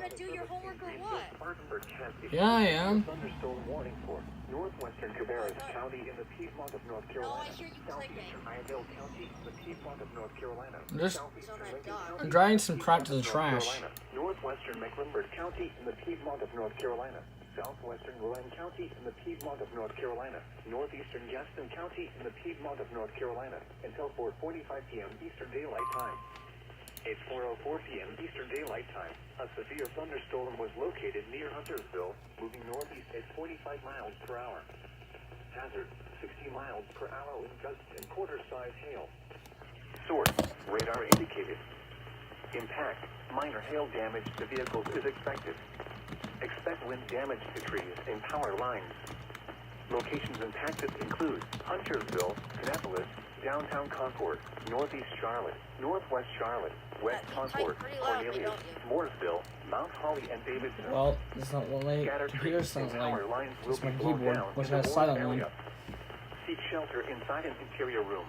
gonna do your homework or what? Yeah, I am. Thunderstorm warning for northwestern Cabarrus County in the Piedmont of North Carolina. I hear you Southeastern Iredell County in the Piedmont of North Carolina. It's on that dock. I'm dragging some crap to the trash. Northwestern Mecklenburg County in the Piedmont of North Carolina. Southwestern Rowan County in the Piedmont of North Carolina. Northeastern Gaston County in the Piedmont of North Carolina until 4:45 p.m. Eastern Daylight Time. At 4:04 p.m. Eastern Daylight Time, a severe thunderstorm was located near Huntersville, moving northeast at 45 miles per hour. Hazard, 60 miles per hour with gusts and quarter-size hail. Source, radar indicated. Impact, minor hail damage to vehicles is expected. Expect wind damage to trees and power lines. Locations impacted include Huntersville, Kannapolis, downtown Concord, northeast Charlotte, northwest Charlotte, West Concord, Cornelius, Mooresville, Mount Holly, and Davidson. Well, this is not what my computer sounds like. It's my keyboard, which has silent one. Seek shelter inside an interior room.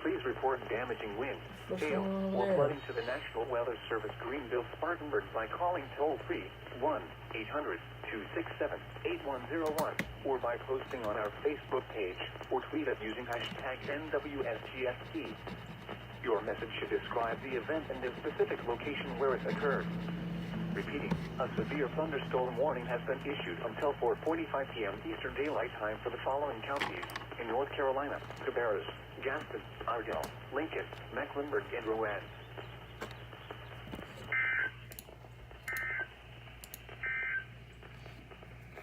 Please report damaging wind, hail, or flooding to the National Weather Service Greenville Spartanburg by calling toll-free 1-800-267-8101 or by posting on our Facebook page or tweet us using hashtag NWSGST. Your message should describe the event and the specific location where it occurred. Repeating, a severe thunderstorm warning has been issued until 4:45 p.m. Eastern Daylight Time for the following counties in North Carolina: Cabarrus, Gaston, Iredell, Lincoln, Mecklenburg, and Rowan.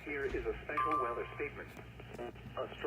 Here is a special weather statement. A strong